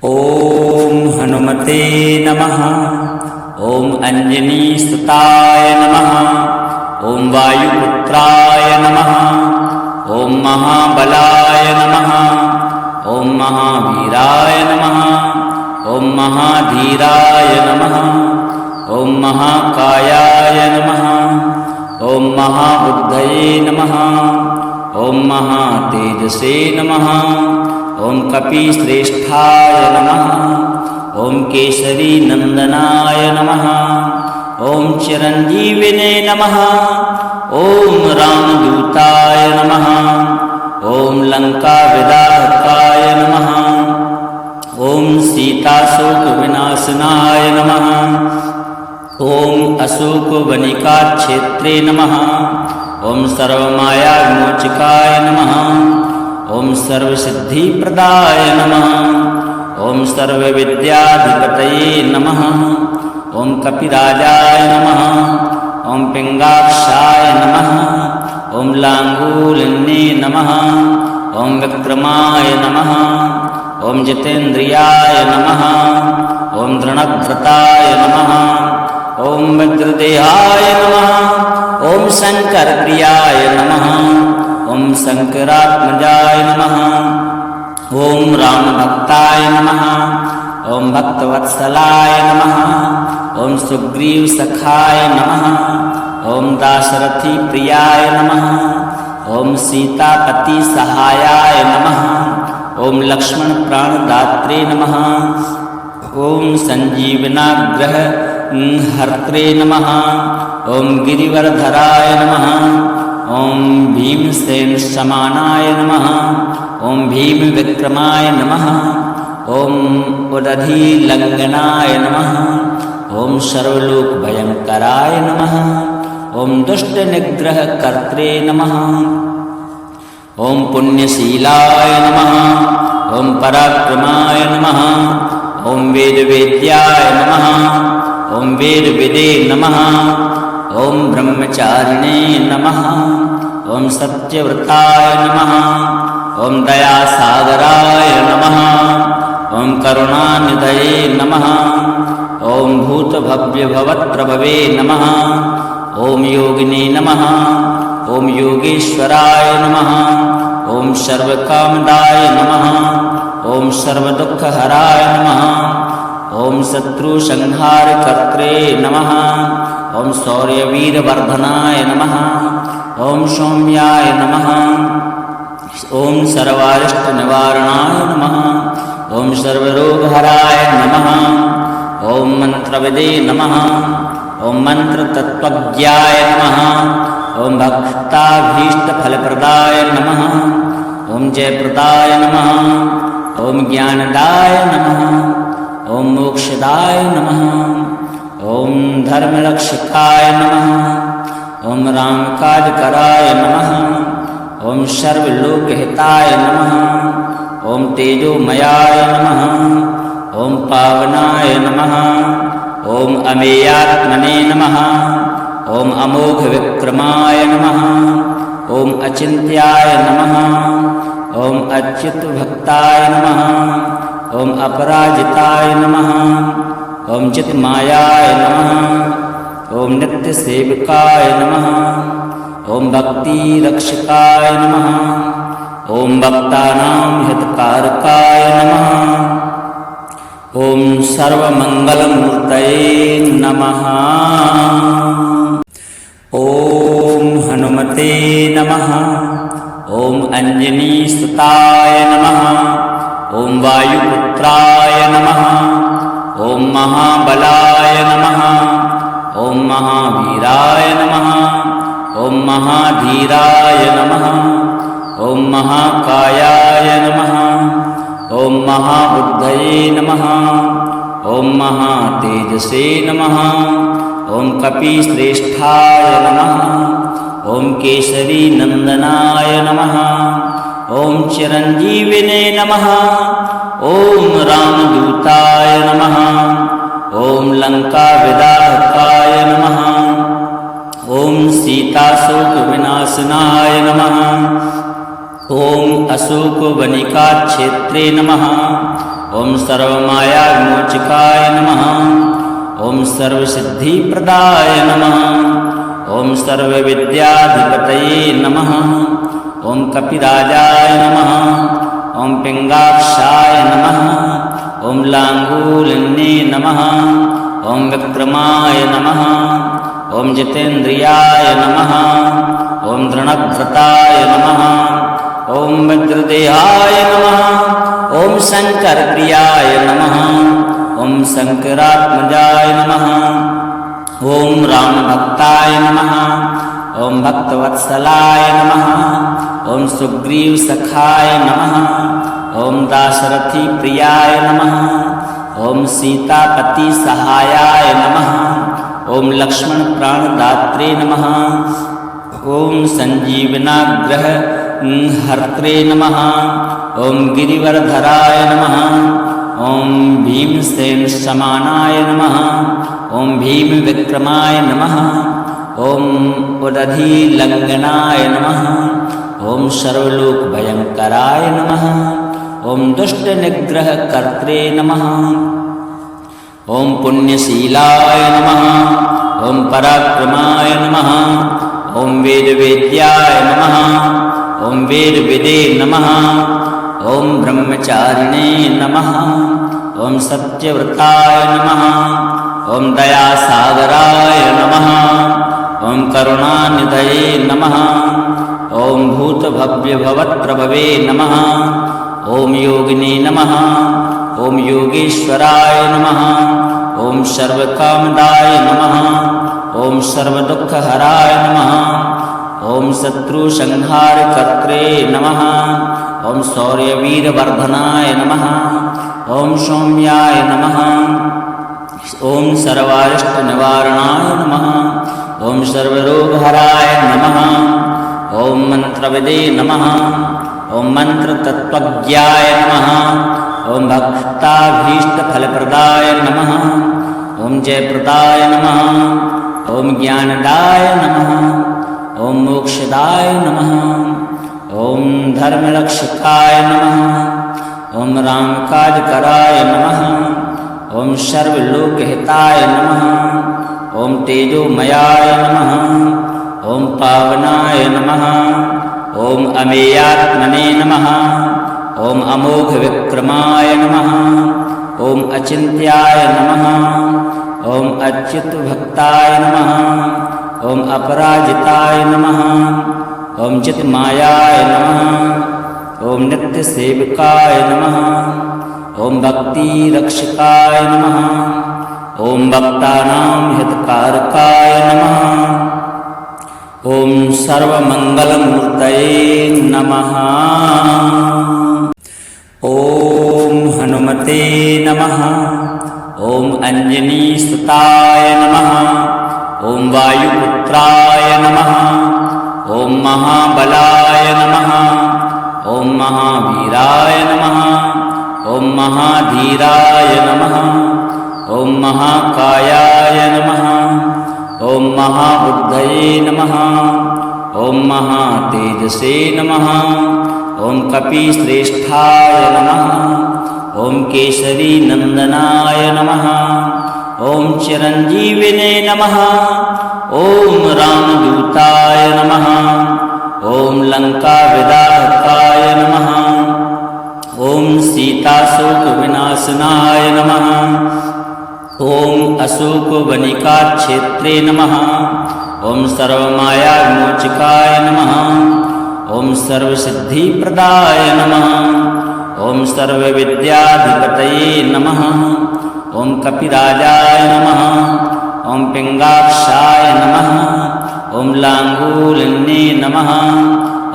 ओम हनुमते नमः। ओम अंजनीसुताय नमः। ओम वायुपुत्राय नमः। ओम महाबलाय नमः। ओम महावीराय नमः। ओम महाधीराय नमः। ओम महाकायाय नमः। ओम महाबुद्धये नमः। ओम महातेजसे नमः। ओम कपिश्रेष्ठाय नमः। ओम केसरी नंदनाय नमः। ओम चिरंजीविने नमः। ओम रामदूताय नमः। ओम लंका विदाहकाय नमः। ओम सीताशोक विनाशनाय नमः। ओम अशोक वनिका क्षेत्रे नमः। ओम सर्वमाया विमोचकाय नमः। ओम सर्वसिद्धिप्रदाय नमः। ओम सर्वविद्याधिपतये नमः। ओम कपिराजाय नमः। ओम पिंगाक्षाय नमः। ओम लांगूलिन्ये नमः। ओम विक्रमाय नमः। ओम जितेन्द्रियाय नमः। ओम दृढ़व्रताय नमः। ओम वज्रदेहाय नमः। ओम शंकरप्रियाय नमः। ओम शंकरात्मजाय नमः। ओम रामभक्ताय नमः। ओम भक्तवत्सलाय नमः। ओम सुग्रीवसखाय नमः। ओम दाशरथी प्रियाय नमः। ओम सीतापति सहायाय नमः। ओम लक्ष्मण प्राणदात्रे नमः। ओम संजीवनाग्रह हर्त्रे नमः। ओम गिरिवरधराय नमः। ओम भीमसेन समानाय नमः। ओम भीम विक्रमाय नमः। ओम उदधीलंघनाय नमः। ओम सर्वलोक भयंकराय नमः। ओम दुष्ट निग्रह कर्त्रे नमः। ओम पुण्यशीलाय नमः। ओम पराक्रमाय नमः। ओम वेदवेद्याय नमः। ओम वेदविदे नमः। ओम ब्रह्मचारिणे नमः। ओम सत्यव्रताय नमः। ओम दयासागराय नमः। ओम करुणानिधये नमः। ओम भूतभव्यभवत्रभवे नमः। ओम योगिने नमः। ओम योगेश्वराय नमः। ओम सर्वकामदाय नमः। ओम सर्वदुःखहराय नमः। ओम शत्रुसंहारकर्त्रे नमः। ओम शौर्यवीरवर्धनाय नमः। ओम सौम्याय नमः। ओम सर्वारिष्टनिवारणाय नमः। ओम सर्वरोगहराय नमः। ओम मंत्रविदे नमः। ओम मंत्रतत्त्वज्ञाय नमः। ओम भक्ताभीष्टफलप्रदाय नमः। ओम जयप्रदाय नमः। ओम ज्ञानदाय नमः। ओम मोक्षदाय नमः। ओम धर्मरक्षकाय नमः। ओम रामकाजकराय नमः। ओम सर्वलोकहिताय नमः। ओम तेजोमयाय नमः। ओम पावनाय नमः। ओम अमेयात्मने नमः। ओम अमोघ विक्रमाय नमः। ओम अचिन्त्याय नमः। ओम अच्युतभक्ताय नमः। ओम अपराजिताय नमः। ओम चित्मायाय नमः। ओम नित्यसेवकाय नमः। ओम भक्तिरक्षकाय नमः। ओम भक्तानां हितकारकाय नमः। ओम सर्वमंगलमूर्तये नमः। ओम हनुमते नमः। ओम अंजनीसुताय नमः। ओम वायुपुत्राय नमः। ओम महाबलाय नमः। ओम महावीराय नमः। ओम महाधीराय नमः। ओम महाकायाय नमः। ओम महाबुद्धये नमः। ओम महातेजसे नमः। ओम कपिश्रेष्ठाय नमः। ओम केसरी नंदनाय नमः। ओम चिरंजीविने नमः। ओम रामदूताय नमः। ओम लंका विदाहकाय नमः। ओम सीताशोक विनाशनाय नमः। ओम अशोक वनिका क्षेत्रे नमः। ओम सर्वमाया विमोचकाय नमः। ॐ सर्वसिद्धिप्रदाय नमः। ॐ सर्वविद्याधिपतये नमः। ॐ कपिराजाय नमः। ॐ पिङ्गाक्षाय नमः। ॐ लाङ्गूलिन्ये नमः। ॐ विक्रमाय नमः। ॐ जितेन्द्रियाय नमः। ॐ दृढव्रताय नमः। ॐ वज्रदेहाय नमः। ॐ शङ्करप्रियाय नमः। ॐ शङ्करात्मजाय नमः। ॐ रामभक्ताय नमः। ॐ भक्तवत्सलाय नमः। ॐ सुग्रीवसखाय नमः। ॐ दाशरथिप्रियाय नमः। ॐ सीतापतिसहायाय नमः। ॐ लक्ष्मणप्राणदात्रे नमः। ॐ सञ्जीवनाग्रहहर्त्रे नमः। ॐ गिरिवरधराय नमः। ॐ भीमसेनसमानाय नमः। ॐ भीमविक्रमाय नमः। ॐ उदधिलङ्घनाय नमः। ॐ सर्वलोकभयङ्कराय नमः। ॐ दुष्टनिग्रहकर्त्रे नमः। ॐ पुण्यशीलाय नमः। ॐ पराक्रमाय नमः। ॐ वेदवेद्याय नमः। ॐ वेदविदे नमः। ॐ ब्रह्मचारिणे नमः। ॐ सत्यव्रताय नमः। ॐ दयासागराय नमः। ॐ करुणानिधये नमः। ॐ भूतभव्यभवत्प्रभवे नमः। ॐ योगिने नमः। ॐ योगेश्वराय नमः। ॐ सर्वकामदाय नमः। ॐ सर्वदुःखहराय नमः। ॐ शत्रुसंहारकर्त्रे नमः। ॐ शौर्यवीरवर्धनाय नमः। ॐ सौम्याय नमः। ॐ सर्वारिष्टनिवारणाय नमः। ॐ सर्वरोगहराय नमः। ॐ मन्त्रविदे नमः। ॐ मन्त्रतत्त्वज्ञाय नमः। ॐ भक्ताभीष्टफलप्रदाय नमः। ॐ जयप्रदाय नमः। ॐ ज्ञानदाय नमः। ॐ मोक्षदाय नमः। ॐ धर्मरक्षकाय नमः। ॐ रामकाजकराय नमः। ॐ सर्वलोकहिताय नमः। ॐ तेजोमयाय नमः। ॐ पावनाय नमः। ॐ अमेयात्मने नमः। ॐ अमोघविक्रमाय नमः। ॐ अचिन्त्याय नमः। ॐ अच्युतभक्ताय नमः। ॐ अपराजिताय नमः। ॐ चित्मायाय नमः। ॐ नित्यसेवकाय नमः। ॐ भक्तिरक्षकाय नमः। ॐ भक्तानां हितकारकाय नमः। ॐ सर्वमङ्गलमूर्तये नमः। ॐ हनुमते नमः। ॐ अञ्जनीसुताय नमः। ॐ वायुपुत्राय नमः। ॐ महाबलाय नमः। ॐ महावीराय नमः। ॐ महाधीराय नमः। ॐ महाकायाय नमः। ॐ महाबुद्धये नमः। ॐ महातेजसे नमः। ॐ कपिश्रेष्ठाय नमः। ॐ केसरीनन्दनाय नमः। ॐ चिरञ्जीविने नमः। ॐ रामदूताय नमः। ॐ लङ्काविदाहकाय नमः। ॐ सीताशोकविनाशनाय नमः। ॐ अशोकवनिकाक्षेत्रे नमः। ॐ सर्वमायाविमोचकाय नमः। ॐ सर्वसिद्धिप्रदाय नमः। ॐ सर्वविद्याधिपतये नमः। ॐ कपिराजाय नमः। ॐ पिङ्गाक्षाय नमः। ॐ लाङ्गूलिन्ये नमः।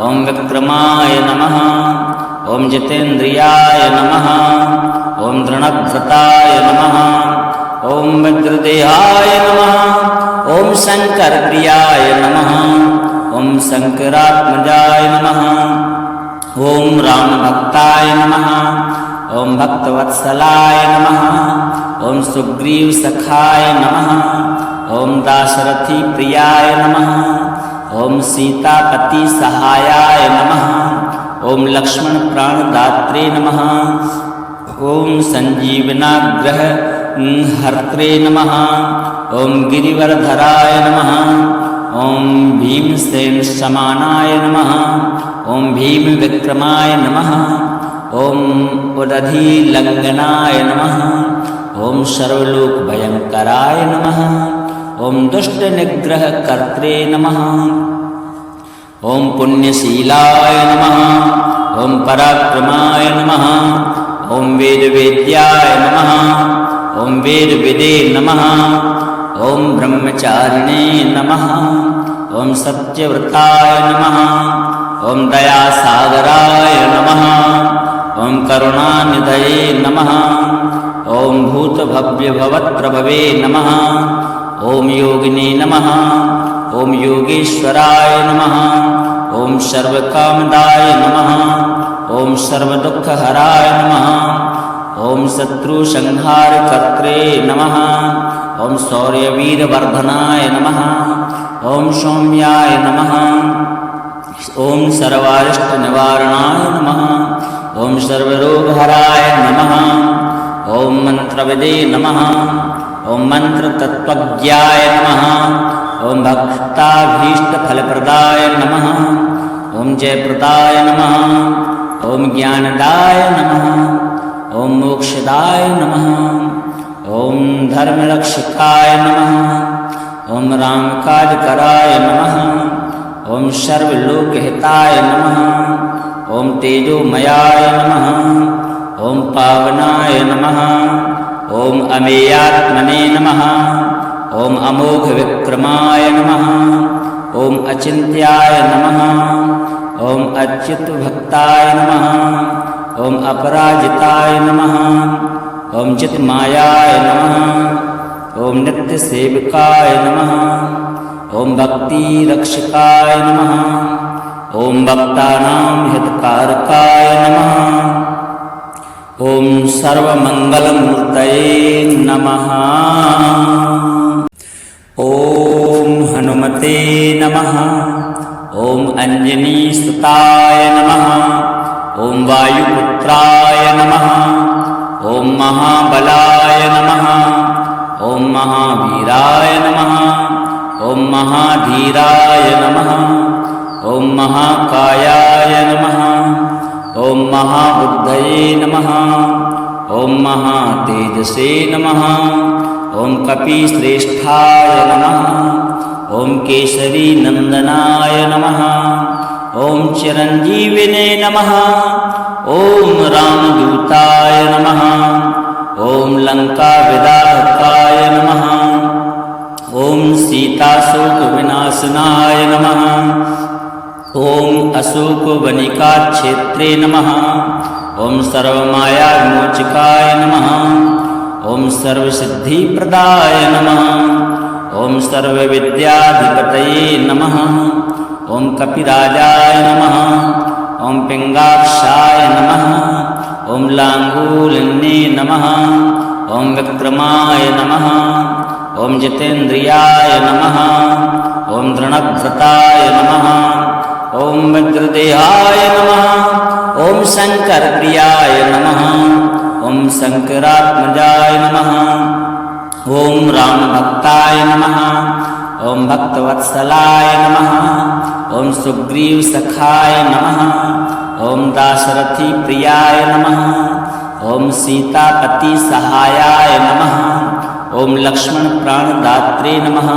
ॐ विक्रमाय नमः। ॐ जितेन्द्रियाय नमः। ॐ दृढव्रताय नमः। ॐ वज्रदेहाय नमः। ॐ शङ्करप्रियाय नमः। ॐ शङ्करात्मजाय नमः। ॐ रामभक्ताय नमः। ॐ भक्तवत्सलाय नमः। ॐ सुग्रीवसखाय नमः। ॐ दाशरथिप्रियाय नमः। ॐ सीतापतिसहायाय नमः। ॐ लक्ष्मणप्राणदात्रे नमः। ओम संजीवनाग्रह हर्त्रे नमः। ओम गिरिवरधराय नमः। ओम भीमसेन समानाय नमः। ओम भीम विक्रमाय नमः। ओम उदधिलंघनाय नमः। ओम सर्वलोक भयंकराय नमः। ओम दुष्ट निग्रह कर्त्रे नमः। ओम पुण्यशीलाय नमः। ओम पराक्रमाय नमः। ओम वेदवेद्याय नमः। ओम वेदविदे नमः। ओम ब्रह्मचारिणे नमः। ओम सत्यव्रताय नमः। ओम दयासागराय नमः। ओम करुणानिधये नमः। ओम भूतभव्यभवत्प्रभवे नमः। ओम योगिने नमः। ओम योगेश्वराय नमः। ओम सर्वकामदाय नमः। ओम सर्वदुःखहराय नमः। ओम शत्रुसंहारकर्त्रे नमः। ओम शौर्यवीरवर्धनाय नमः। ओम सौम्याय नमः। ओम सर्वारिष्टनिवारणाय नमः। ओम सर्वरोगहराय नमः। ओम मंत्रविदे नमः। ओम मंत्रतत्त्वज्ञाय नमः। ओम भक्ताभीष्टफलप्रदाय नमः। ओम जयप्रदाय नमः। ओम ज्ञानदाय नमः। ओम मोक्षदाय नमः। ओम धर्मरक्षकाय नमः। ओम रामकाजकराय नमः। ओम सर्वलोकहिताय नमः। ओम तेजोमयाय नमः। ओम पावनाय नमः। ओम अमेयात्मने नमः। ओम अमोघ विक्रमाय नमः। ओम अचिंत्याय नमः। ओम अच्युत भक्ताय नमः। ओम अपराजिताय नमः। ओम चित्मायाय नमः। ओम नित्य सेवकाय नमः। ओम भक्ति रक्षकाय नमः। ओम भक्तानां हितकारकाय नमः। ओम सर्वमंगलमूर्तये नमः। ओम हनुमते नमः। ओम अंजनीसुताय नमः। ओम वायुपुत्राय नमः। ओम महाबलाय नमः। ओम महावीराय नमः। ओम महाधीराय नमः। ओम महाकायाय नमः। ओम महाबुद्धये नमः। ओम महातेजसे नमः। ओम कपिश्रेष्ठाय नमः। ओम केसरी नंदनाय नमः। ओम चिरंजीविने नमः। ओम रामदूताय नमः। ओम लंकाविदाहकाय नमः। ओम सीताशोकविनाशनाय नमः। ओम अशोकवनिकाक्षेत्रे नमः। ओम सर्वमायाविमोचकाय नमः। ओम सर्वसिद्धिप्रदाय नमः। ओम सर्वविद्याधिपतये नमः। ओम कपिराजाय नमः। ओम पिंगाक्षाय नमः। ओम लांगूलिन्ये नमः। ओम विक्रमाय नमः। ओम जितेन्द्रियाय नमः। ओम दृढ़व्रताय नमः। ओम वज्रदेहाय नमः। ओम शंकरप्रियाय नमः। ओम शंकरात्मजाय नमः। ओम रामभक्ताय नमः। ओम भक्तवत्सलाय नमः। ओम सुग्रीवसखाय नमः। ओम दाशरथी प्रियाय नमः। ओम सीतापति सहायाय नमः। ओम लक्ष्मण प्राणदात्रे नमः।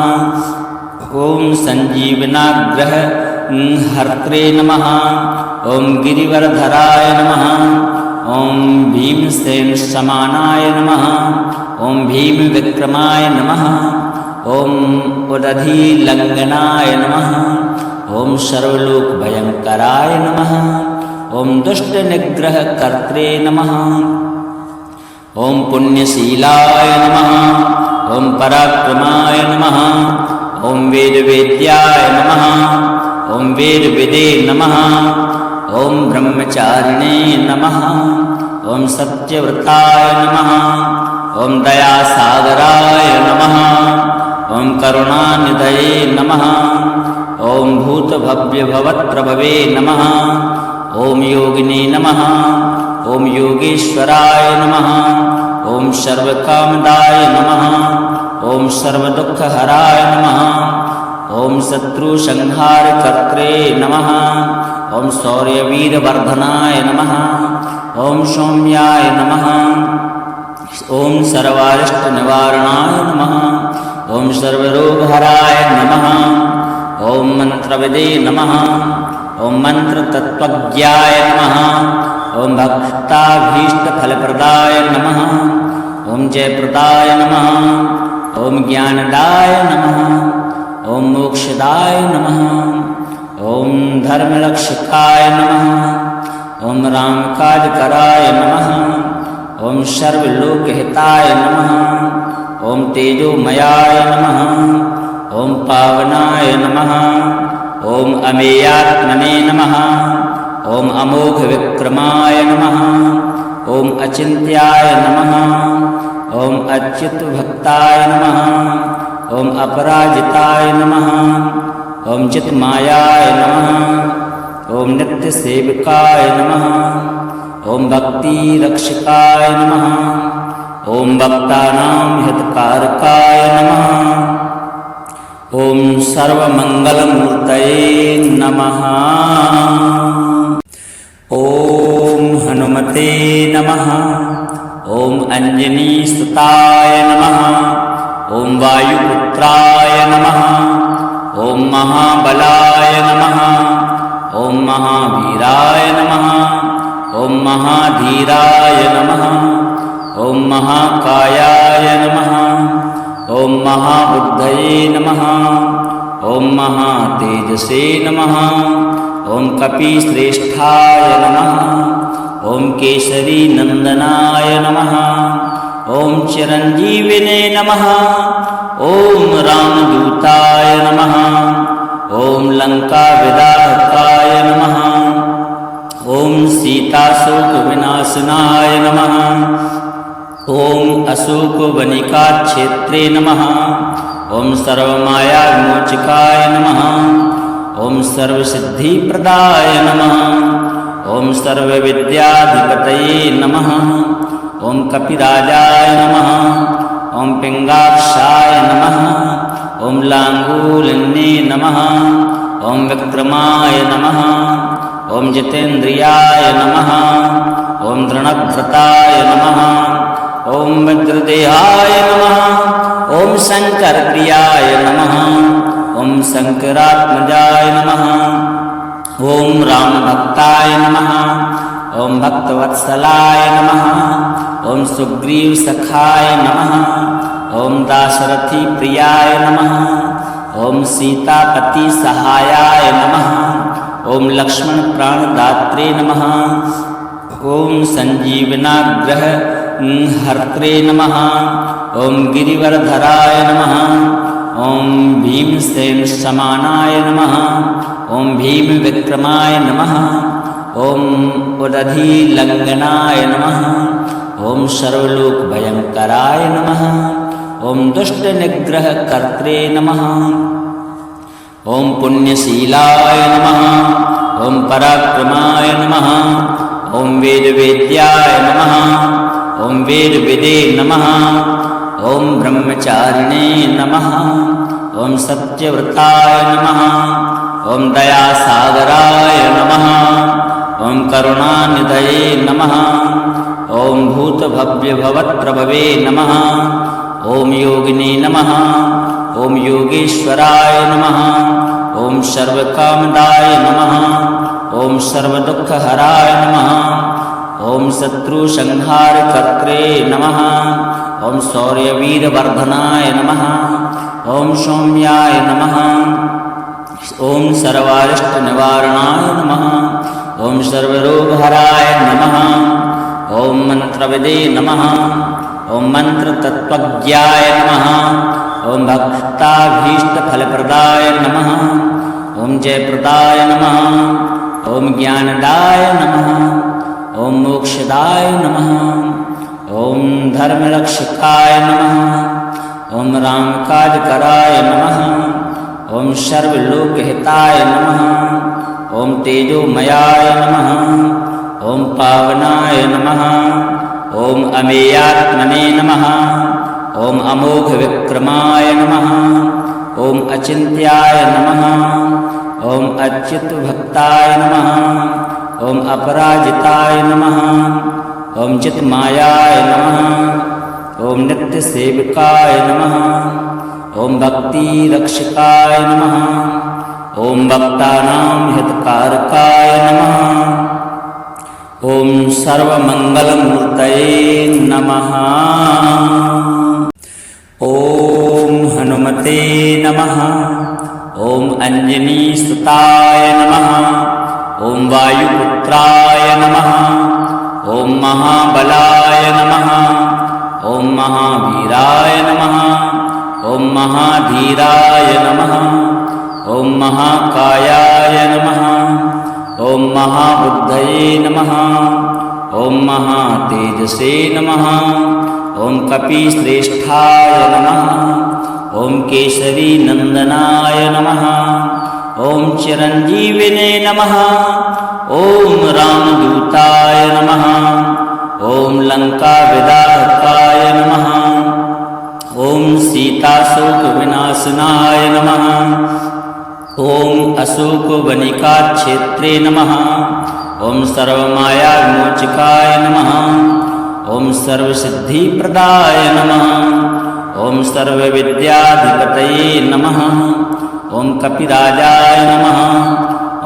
ओम संजीवनाग्रह हर्त्रे नमः। ओम गिरिवरधराय नमः। ओम भीमसेन समानाय नमः। ओम भीम विक्रमाय नमः। ओम उदधिलंघनाय नमः। ओम सर्वलोक भयंकराय नमः। ओम दुष्ट निग्रह कर्त्रे नमः। ओम पुण्यशीलाय नमः। ओम पराक्रमाय नमः। ओम वेदवेद्याय नमः। ओम वेदविदे नमः। ओम ब्रह्मचारिणे नमः। ओम सत्यव्रताय नमः। ओम दयासागराय नमः। ओम करुणानिधये नमः। ओम भूतभव्यभवत्प्रभवे नमः। ओम योगिने नमः। ओम योगेश्वराय नमः। ओम सर्वकामदाय नमः। ओम सर्वदुःखहराय नमः। ओम शत्रुसंहारकर्त्रे नमः। ओम शौर्यवीरवर्धनाय नमः। ओम सौम्याय नमः। ओम सर्वारिष्टनिवारणाय नमः। ओम सर्वरोगहराय नमः। ओम मंत्रविदे नमः। ओम मंत्रतत्त्वज्ञाय नमः। ओम भक्ताभीष्टफलप्रदाय नमः। ओम जयप्रदाय नमः। ओम ज्ञानदाय नमः। ओम मोक्षदाय नमः। ओम धर्मरक्षकाय नमः। ओम रामकाजकराय नमः। ओम सर्वलोकहिताय नमः। ओम तेजोमयाय नमः। ओम पावनाय नमः। ओम अमेयात्मने नमः। ओम अमोघविक्रमाय नमः। ओम अचिन्त्याय नमः। ओम अच्युतभक्ताय नमः। ओम अपराजिताय नमः। ओम चित्मायाय नमः। ओम नित्यसेवकाय नमः। ओम भक्तिरक्षकाय नमः। ओम भक्तानां हितकारकाय नमः। ओम सर्वमंगलमूर्तये नमः। ओम हनुमते नमः। ओम अंजनीसुताय नमः। ओम वायुपुत्राय नमः। ओम महाबलाय नमः। ओम महावीराय नमः। ओम महाधीराय नमः। ओम महाकायाय नमः। ओम महाबुद्धये नमः। ओम महातेजसे नमः। ओम कपिश्रेष्ठाय नमः। ओम केसरी नंदनाय नमः। ओम चिरंजीविने नमः। ओम रामदूताय नमः। ओम लंकाविदाहकाय नमः। ओम सीताशोकविनाशनाय नमः। ओम अशोकवनिकाक्षेत्रे नमः। ओम सर्वमायाविमोचकाय नमः। ओम सर्वसिद्धिप्रदाय नमः। ओम सर्वविद्याधिपतये नमः। ओम कपिराजाय नमः। ओम पिंगाक्षाय नमः। ओम लांगूलिन्ये नमः। ओम विक्रमाय नमः। ओम जितेन्द्रियाय नमः। ओम दृढ़व्रताय नमः। ओम वज्रदेहाय नमः। ओम शंकरप्रियाय नमः। ओम शंकरात्मजाय नमः। ओम रामभक्ताय नमः। ओम भक्तवत्सलाय नमः। ओम सुग्रीवसखाय नमः। ओम दाशरथी प्रियाय नमः। ओम सीतापति सहायाय नमः। ओम लक्ष्मण प्राणदात्रे नमः। ओम संजीवनाग्रह हर्त्रे नमः। ओम गिरिवरधराय नमः। ओम भीमसेन समानाय नमः। ओम भीम विक्रमाय नमः। ओम उदधीलंघनाय नमः। ओम सर्वलोकभयंकराय नमः। ओम दुष्टनिग्रहकर्त्रे नमः। ओम पुण्यशीलाय नमः। ओम पराक्रमाय नमः। ओम वेदवेद्याय नमः। ओम वेदविदे नमः। ओम ब्रह्मचारिणे नमः। ओम सत्यव्रताय नमः। ओम दयासागराय नमः। ओम करुणानिधये नमः। ओम भूतभव्यभवत्प्रभवे नमः। ओम योगिने नमः। ओम योगेश्वराय नमः। ओम सर्वकामदाय नमः। ओम सर्वदुःखहराय नमः। ओम शत्रुसंहारकर्त्रे नमः। ओम शौर्यवीरवर्धनाय नमः। ओम सौम्याय नमः। ओम सर्वारिष्टनिवारणाय नमः। ओम सर्वरोगहराय नमः। ओम मंत्रविदे नमः। ओम मंत्रतत्त्वज्ञाय नमः। ओम भक्ताभीष्टफलप्रदाय नमः। ओम जयप्रदाय नमः। ओम ज्ञानदाय नमः। ओम मोक्षदाय नमः। ओम धर्मरक्षकाय नमः। ओम रामकाजकराय नमः। ओम सर्वलोकहिताय नमः। ओम तेजोमयाय नमः। ॐ पावनाय नमः। ॐ अमेयात्मने नमः। ॐ अमोघविक्रमाय नमः। ॐ अचिन्त्याय नमः। ॐ अच्युतभक्ताय नमः। ॐ अपराजिताय नमः। ॐ चित्मायाय नमः। ॐ नित्यसेविकाय नमः। ॐ भक्तिरक्षकाय नमः। ॐ भक्तानां हितकारकाय नमः। ॐ सर्वमङ्गलमूर्तये नमः। ॐ हनुमते नमः। ॐ अञ्जनीसुताय नमः। ॐ वायुपुत्राय नमः। ॐ महाबलाय नमः। ॐ महावीराय नमः। ॐ महाधीराय नमः। ॐ महाकायाय नमः। ॐ महाबुद्धये नमः। ॐ महातेजसे नमः। ॐ कपिश्रेष्ठाय नमः। ॐ केसरीनन्दनाय नमः। ॐ चिरञ्जीविने नमः। ॐ रामदूताय नमः। ॐ लङ्काविदाहकाय नमः। ॐ सीताशोकविनाशनाय नमः। ॐ अशोकवनिकाक्षेत्रे नमः। ॐ सर्वमायाविमोचकाय नमः। ॐ सर्वसिद्धिप्रदाय नमः। ॐ सर्वविद्याधिपतये नमः। ॐ कपिराजाय नमः।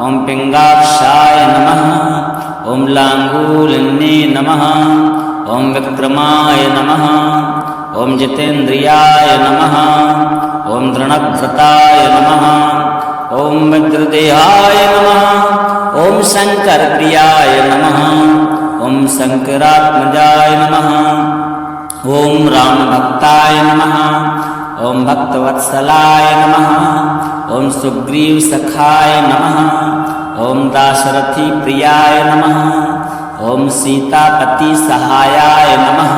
ॐ पिङ्गाक्षाय नमः। ॐ लाङ्गूलिन्ये नमः। ॐ विक्रमाय नमः। ॐ जितेन्द्रियाय नमः। ॐ दृढव्रताय नमः। ॐ वज्रदेहाय नमः। ॐ शङ्करप्रियाय नमः। ॐ शङ्करात्मजाय नमः। ॐ रामभक्ताय नमः। ॐ भक्तवत्सलाय नमः। ॐ सुग्रीवसखाय नमः। ॐ दाशरथिप्रियाय नमः। ॐ सीतापतिसहायाय नमः।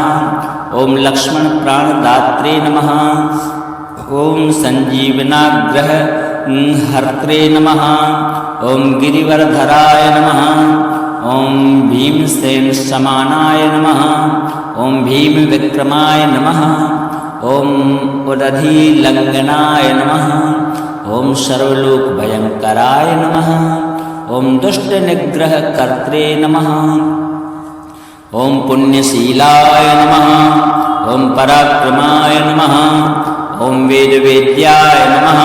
ॐ लक्ष्मणप्राणदात्रे नमः। ॐ सञ्जीवनाग्रहहर्त्रे नमः। ॐ गिरिवरधराय नमः। ॐ भीमसेनसमानाय नमः। ॐ भीमविक्रमाय नमः। ॐ उदधिलङ्घनाय नमः। ॐ सर्वलोकभयङ्कराय नमः। ॐ दुष्टनिग्रहकर्त्रे नमः। ॐ पुण्यशीलाय नमः। ॐ पराक्रमाय नमः। ॐ वेदवेद्याय नमः।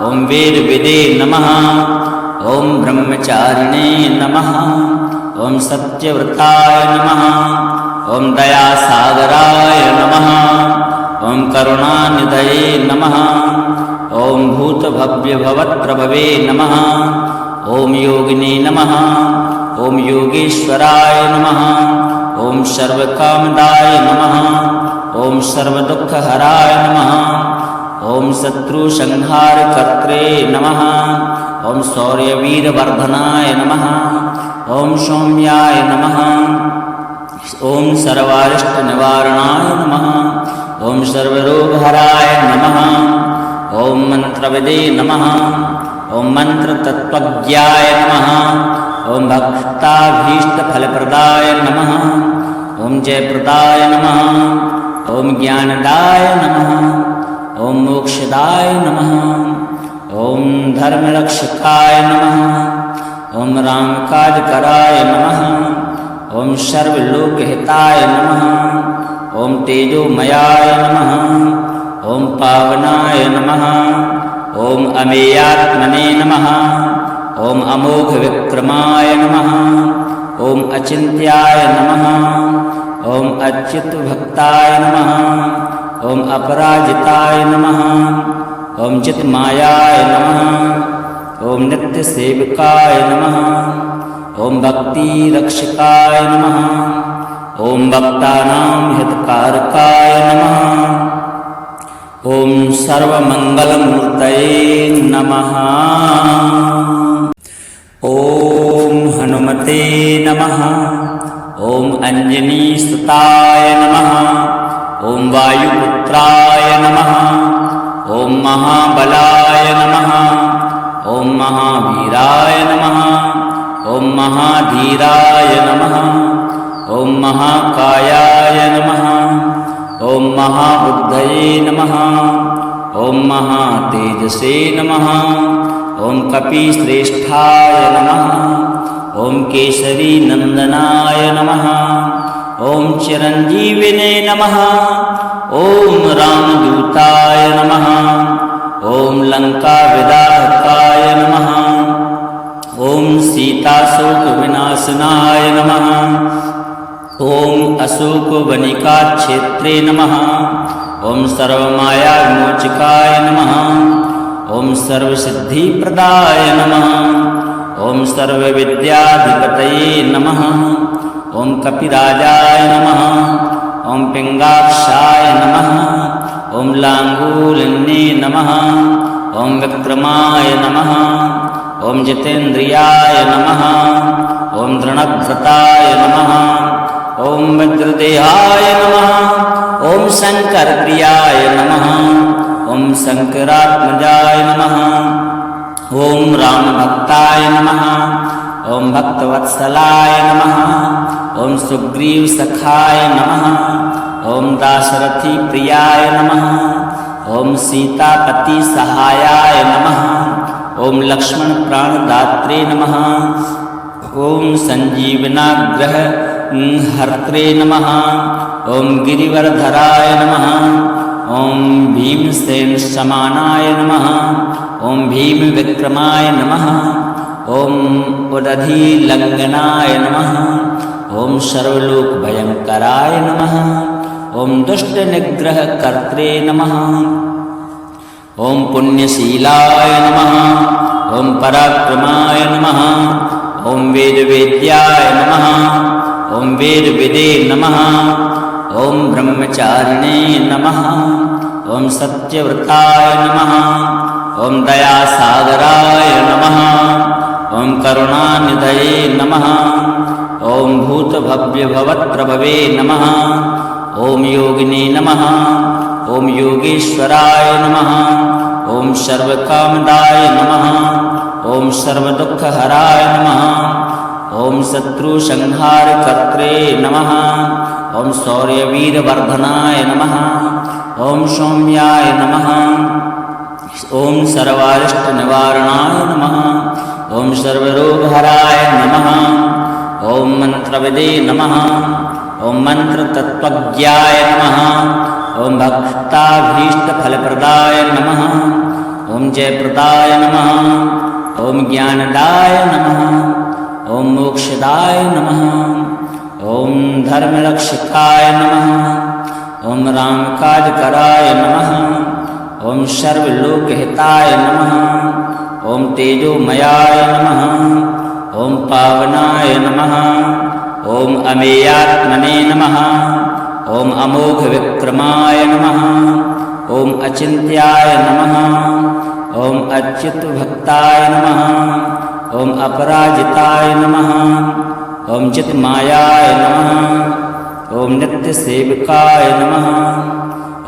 ॐ वेदविदे नमः। ॐ ब्रह्मचारिणे नमः। ॐ सत्यव्रताय नमः। ॐ दयासागराय नमः। ॐ करुणानिधये नमः। ॐ भूतभव्यभवत्प्रभवे नमः। ॐ योगिने नमः। ॐ योगेश्वराय नमः। ॐ सर्वकामदाय नमः। ॐ सर्वदुःखहराय नमः। ॐ शत्रुसंहारकर्त्रे नमः। ॐ शौर्यवीरवर्धनाय नमः। ॐ सौम्याय नमः। ॐ सर्वारिष्टनिवारणाय नमः। ॐ सर्वरोगहराय नमः। ॐ मन्त्रविदे नमः। ॐ मन्त्रतत्त्वज्ञाय नमः। ॐ भक्ताभीष्टफलप्रदाय नमः। ॐ जयप्रदाय नमः। ॐ ज्ञानदाय नमः। ॐ मोक्षदाय नमः। ॐ धर्मरक्षकाय नमः। ॐ रामकाजकराय नमः। ॐ सर्वलोकहिताय नमः। ॐ तेजोमयाय नमः। ॐ पावनाय नमः। ॐ अमेयात्मने नमः। ॐ अमोघविक्रमाय नमः। ॐ अचिन्त्याय नमः। ॐ अच्युतभक्ताय नमः। ॐ अपराजिताय नमः। ॐ चित्मायाय नमः। ॐ नित्यसेविकाय नमः। ॐ भक्तिरक्षकाय नमः। ॐ भक्तानां हितकारकाय नमः। ॐ सर्वमङ्गलमूर्तये नमः। ॐ हनुमते नमः। ॐ अञ्जनीसुताय नमः। ॐ वायुपुत्राय नमः। ॐ महाबलाय नमः। ॐ महावीराय नमः। ॐ महाधीराय नमः ॐ महाकायाय नमः ॐ महाबुद्धये नमः ॐ महातेजसे नमः ॐ कपिश्रेष्ठाय नमः ॐ केसरीनन्दनाय नमः ॐ चिरञ्जीविने नमः ॐ रामदूताय नमः ॐ लङ्काविदाहकाय नमः ॐ सीताशोकविनाशनाय नमः ॐ अशोकवनिकाक्षेत्रे नमः ॐ सर्वमायाविमोचकाय नमः ॐ सर्वसिद्धिप्रदाय नमः ॐ सर्वविद्याधिपतये नमः ॐ कपिराजाय नमः ॐ पिङ्गाक्षाय नमः ॐ लाङ्गूलिन्ये नमः ॐ विक्रमाय नमः ॐ जितेन्द्रियाय नमः ॐ दृढव्रताय नमः ॐ वज्रदेहाय नमः ॐ शङ्करप्रियाय नमः ॐ शङ्करात्मजाय नमः ॐ रामभक्ताय नमः ॐ भक्तवत्सलाय नमः ॐ सुग्रीवसखाय नमः ॐ दाशरथिप्रियाय नमः ॐ सीतापतिसहायाय नमः ॐ लक्ष्मणप्राणदात्रे नमः ॐ सञ्जीवनाग्रहहर्त्रे नमः ॐ गिरिवरधराय नमः ॐ भीमसेनसमानाय नमः ॐ भीमविक्रमाय नमः ॐ उदधिलङ्घनाय नमः ॐ सर्वलोकभयङ्कराय नमः ॐ दुष्टनिग्रहकर्त्रे नमः ॐ पुण्यशीलाय नमः ॐ पराक्रमाय नमः ॐ वेदवेद्याय नमः ॐ वेदविदे नमः ॐ ब्रह्मचारिणे नमः ॐ सत्यव्रताय नमः ॐ दयासागराय नमः ॐ करुणानिधये नमः ॐ भूतभव्यभवत्रभवे नमः ॐ योगिने नमः ॐ योगेश्वराय नमः ॐ सर्वकामदाय नमः ॐ सर्वदुःखहराय नमः ॐ शत्रुसंहारकर्त्रे नमः ॐ शौर्यवीरवर्धनाय नमः ॐ सौम्याय नमः ॐ सर्वारिष्टनिवारणाय नमः ॐ सर्वरोगहराय नमः ॐ मन्त्रविदे नमः ॐ मन्त्रतत्त्वज्ञाय नमः ॐ भक्ताभीष्टफलप्रदाय नमः ॐ जयप्रदाय नमः ॐ ज्ञानदाय नमः ॐ मोक्षदाय नमः ॐ धर्मरक्षकाय नमः ॐ रामकाजकराय नमः ॐ सर्वलोकहिताय नमः ॐ तेजोमयाय नमः ॐ पावनाय नमः ॐ अमेयात्मने नमः ॐ अमोघविक्रमाय नमः ॐ अचिन्त्याय नमः ॐ अच्युतभक्ताय नमः ॐ अपराजिताय नमः ॐ चित्मायाय नमः ॐ नित्यसेवकाय नमः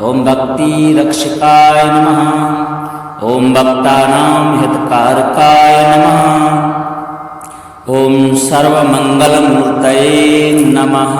ॐ भक्तिरक्षकाय नमः ॐ भक्तानां हितकारकाय नमः ॐ सर्वमङ्गलमूर्तये नमः।